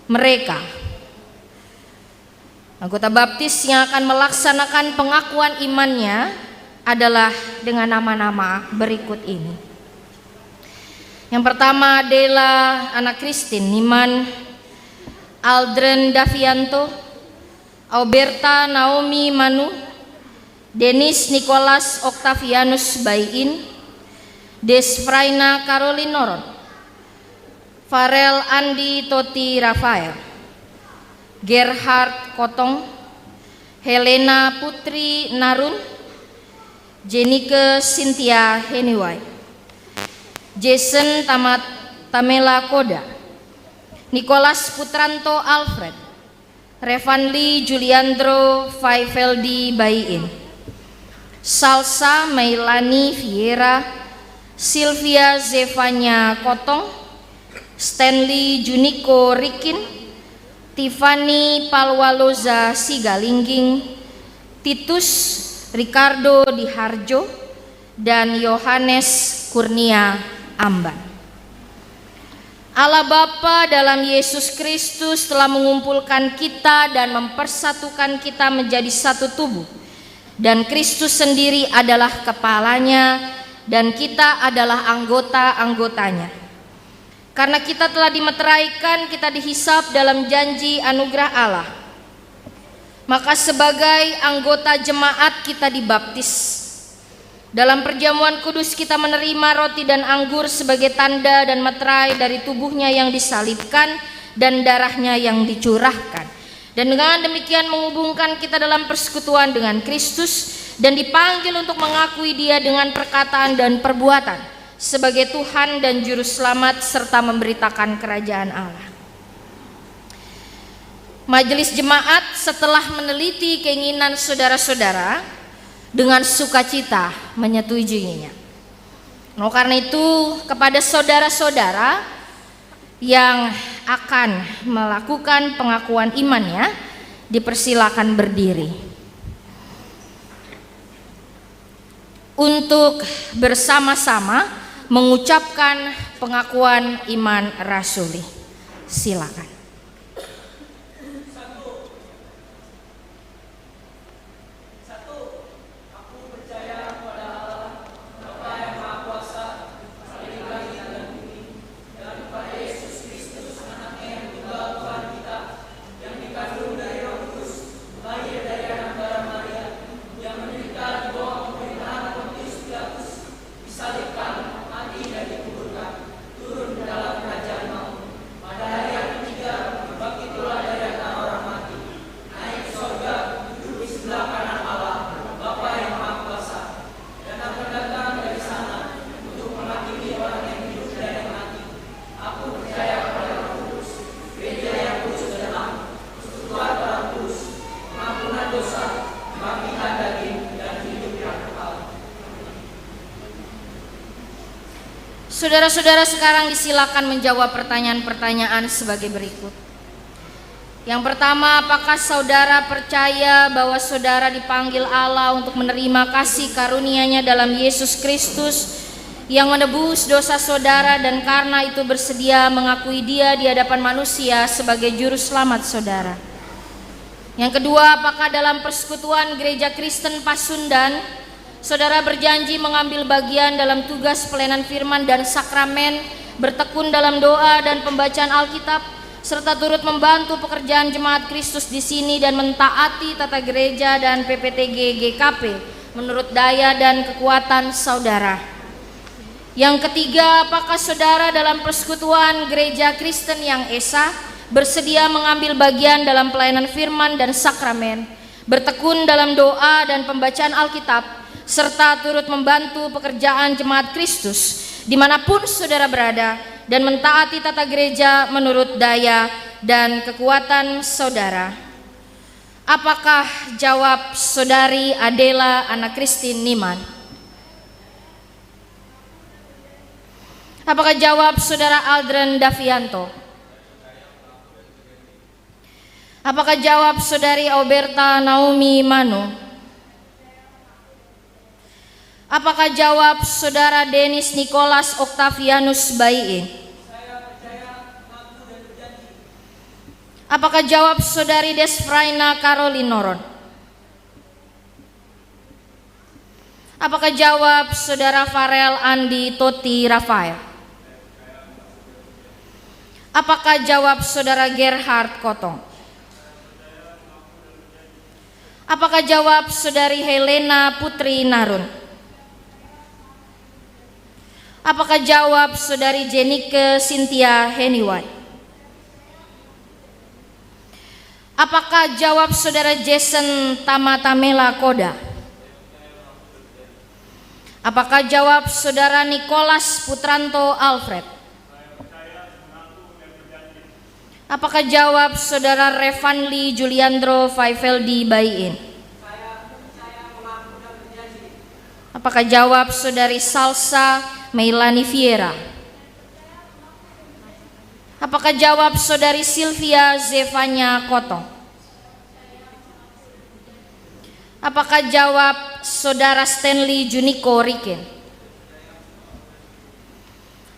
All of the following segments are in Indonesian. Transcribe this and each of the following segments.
mereka. Anggota baptis yang akan melaksanakan pengakuan imannya adalah dengan nama-nama berikut ini. Yang pertama adalah Ana Christine Niman, Aldren Davianto, Auberta Naomi Manu, Denis Nicholas Octavianus Bayin, Desfraina Caroline Noron, Farel Andi Toti Rafael, Gerhard Kotong, Helena Putri Narun, Jenike Cynthia Heniwai, Jason Tamela Koda, Nicholas Putranto Alfred, Revanli Juliandro Faifeldi Bayin, Salsa Mailani Vieira, Sylvia Zevanya Kotong, Stanley Juniko Rikin, Tiffany Palwaloza Sigalingging, Titus Ricardo Diharjo, dan Yohanes Kurnia Amban. Allah Bapa dalam Yesus Kristus telah mengumpulkan kita dan mempersatukan kita menjadi satu tubuh, dan Kristus sendiri adalah kepalanya dan kita adalah anggota-anggotanya. Karena kita telah dimeteraikan, kita dihisap dalam janji anugerah Allah. Maka sebagai anggota jemaat kita dibaptis. Dalam perjamuan kudus kita menerima roti dan anggur sebagai tanda dan meterai dari tubuhnya yang disalibkan dan darahnya yang dicurahkan. Dan dengan demikian menghubungkan kita dalam persekutuan dengan Kristus dan dipanggil untuk mengakui Dia dengan perkataan dan perbuatan sebagai Tuhan dan Juru Selamat serta memberitakan kerajaan Allah. Majelis jemaat setelah meneliti keinginan saudara-saudara dengan sukacita menyetujuinya. Karena itu kepada saudara-saudara yang akan melakukan pengakuan imannya dipersilakan berdiri untuk bersama-sama mengucapkan pengakuan iman rasuli. Silakan. Saudara-saudara sekarang disilakan menjawab pertanyaan-pertanyaan sebagai berikut. Yang pertama, apakah saudara percaya bahwa saudara dipanggil Allah untuk menerima kasih karunia-Nya dalam Yesus Kristus yang menebus dosa saudara dan karena itu bersedia mengakui Dia di hadapan manusia sebagai juru selamat saudara? Yang kedua, apakah dalam persekutuan Gereja Kristen Pasundan saudara berjanji mengambil bagian dalam tugas pelayanan firman dan sakramen, bertekun dalam doa dan pembacaan Alkitab, serta turut membantu pekerjaan jemaat Kristus di sini dan mentaati tata gereja dan PPTG GKP menurut daya dan kekuatan saudara? Yang ketiga, apakah saudara dalam persekutuan Gereja Kristen yang Esa bersedia mengambil bagian dalam pelayanan firman dan sakramen, bertekun dalam doa dan pembacaan Alkitab, serta turut membantu pekerjaan jemaat Kristus dimanapun saudara berada dan mentaati tata gereja menurut daya dan kekuatan saudara? Apakah jawab saudari Adela Ana Christine Niman? Apakah jawab saudara Aldren Davianto? Apakah jawab saudari Auberta Naomi Manu? Apakah jawab saudara Denis Nicholas Octavianus Bayin? Apakah jawab Saudari Desfraina Caroline Noron? Apakah jawab Saudara Farel Andi Toti Rafael? Apakah jawab Saudara Gerhard Kotong? Apakah jawab Saudari Helena Putri Narun? Apakah jawab Saudari Jenike Cynthia Heniwai? Apakah jawab Saudara Jason Tamatamela Koda? Apakah jawab Saudara Nicholas Putranto Alfred? Apakah jawab Saudara Revanli Juliandro Faifeldi Bayin? Apakah jawab Saudari Salsa Meilani Viera? Apakah jawab Saudari Sylvia Zevanya Kotong? Apakah jawab Saudara Stanley Juniko Rikin?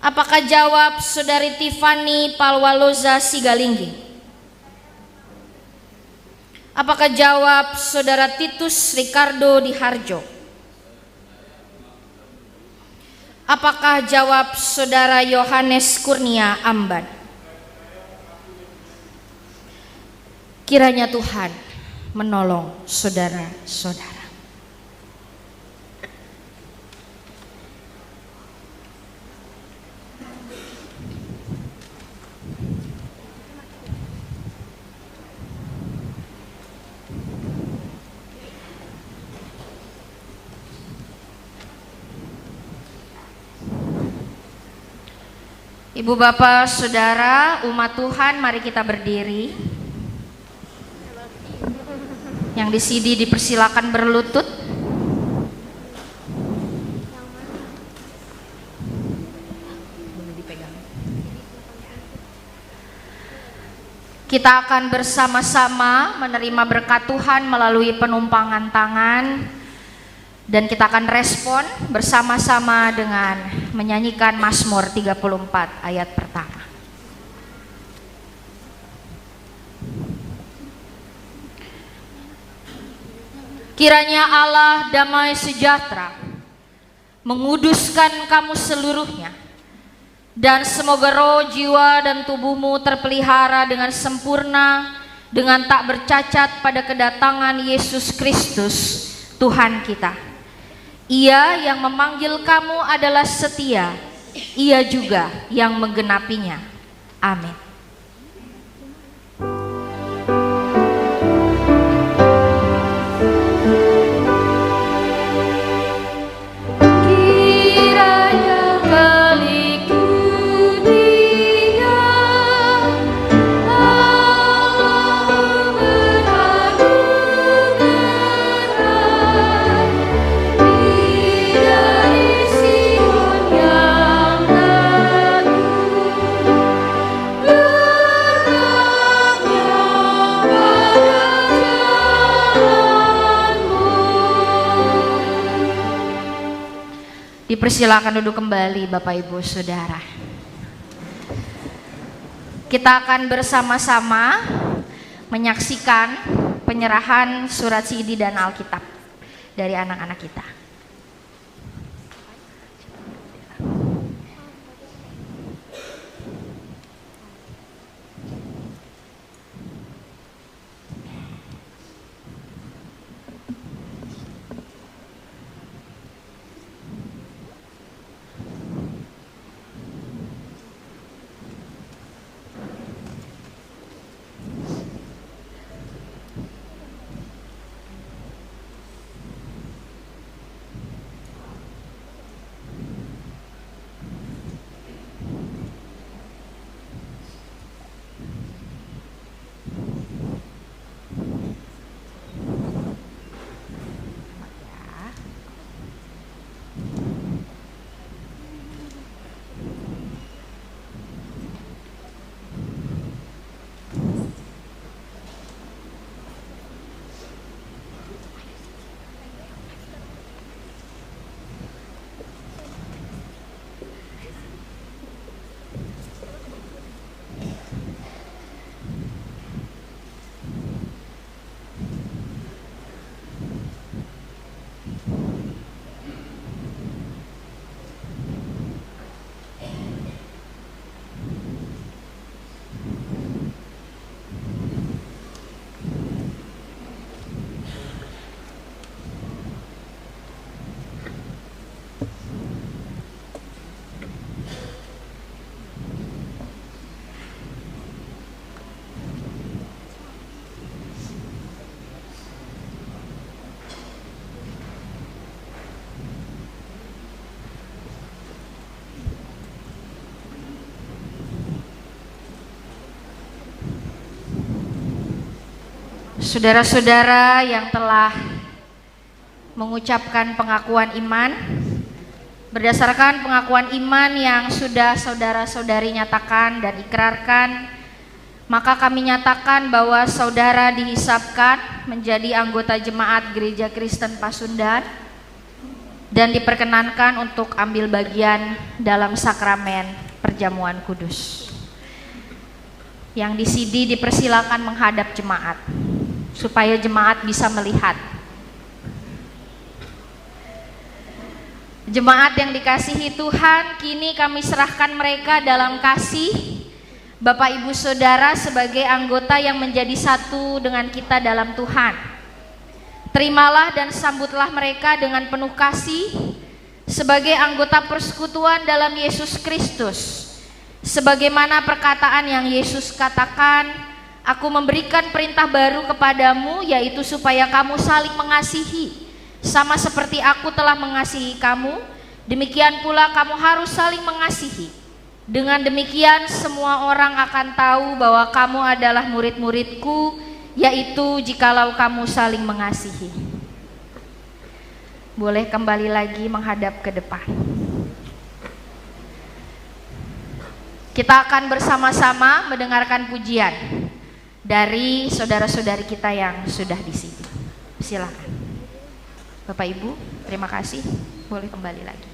Apakah jawab Saudari Tiffany Palwaloza Sigalinggi? Apakah jawab Saudara Titus Ricardo Diharjo? Apakah jawab Saudara Yohanes Kurnia Amban? Kiranya Tuhan menolong saudara-saudara. Ibu bapak saudara umat Tuhan, mari kita berdiri. Yang di sini dipersilakan berlutut. Kita akan bersama-sama menerima berkat Tuhan melalui penumpangan tangan. Dan kita akan respon bersama-sama dengan menyanyikan Mazmur 34 ayat pertama. Kiranya Allah damai sejahtera menguduskan kamu seluruhnya, dan semoga roh, jiwa, dan tubuhmu terpelihara dengan sempurna dengan tak bercacat pada kedatangan Yesus Kristus Tuhan kita. Ia yang memanggil kamu adalah setia, Ia juga yang menggenapinya. Amin. Dipersilakan duduk kembali Bapak Ibu Saudara. Kita akan bersama-sama menyaksikan penyerahan surat CD dan Alkitab dari anak-anak kita. Saudara-saudara yang telah mengucapkan pengakuan iman, berdasarkan pengakuan iman yang sudah saudara-saudari nyatakan dan ikrarkan, maka kami nyatakan bahwa saudara dihisapkan menjadi anggota jemaat Gereja Kristen Pasundan dan diperkenankan untuk ambil bagian dalam sakramen perjamuan kudus. Yang di CD dipersilakan menghadap jemaat supaya jemaat bisa melihat. Jemaat yang dikasihi Tuhan, kini kami serahkan mereka dalam kasih Bapak Ibu Saudara sebagai anggota yang menjadi satu dengan kita dalam Tuhan. Terimalah dan sambutlah mereka dengan penuh kasih sebagai anggota persekutuan dalam Yesus Kristus. Sebagaimana perkataan yang Yesus katakan, aku memberikan perintah baru kepadamu, yaitu supaya kamu saling mengasihi. Sama seperti aku telah mengasihi kamu, demikian pula kamu harus saling mengasihi. Dengan demikian semua orang akan tahu bahwa kamu adalah murid-muridku, yaitu jikalau kamu saling mengasihi. Boleh kembali lagi menghadap ke depan. Kita akan bersama-sama mendengarkan pujian dari saudara-saudari kita yang sudah di sini. Silakan. Bapak Ibu, terima kasih. Boleh kembali lagi.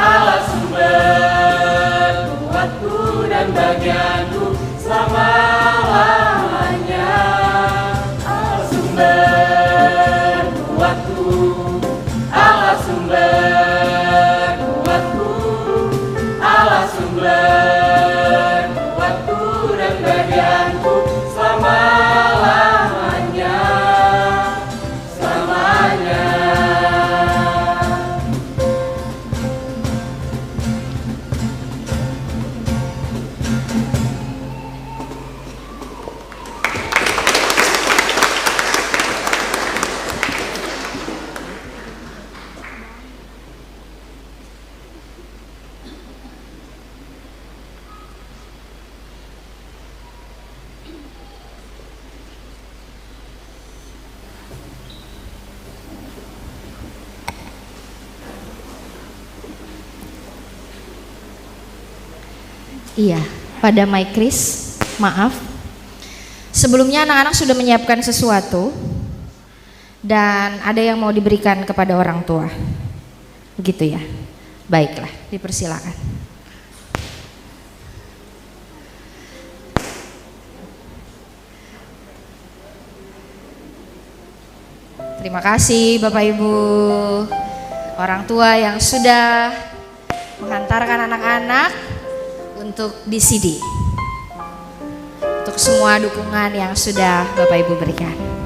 Allah sumber Iya, pada Mike Chris, maaf. Sebelumnya anak-anak sudah menyiapkan sesuatu dan ada yang mau diberikan kepada orang tua. Begitu ya. Baiklah, dipersilakan. Terima kasih Bapak Ibu orang tua yang sudah mengantarkan anak-anak untuk DCD, untuk semua dukungan yang sudah Bapak Ibu berikan.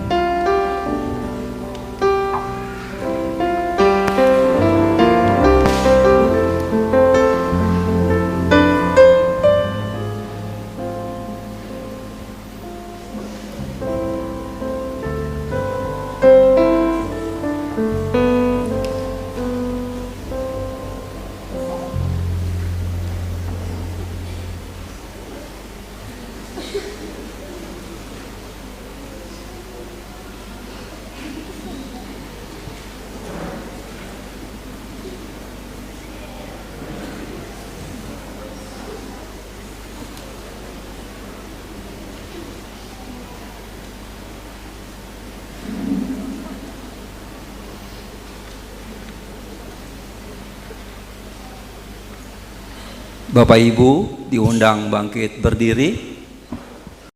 Bapak Ibu diundang bangkit berdiri.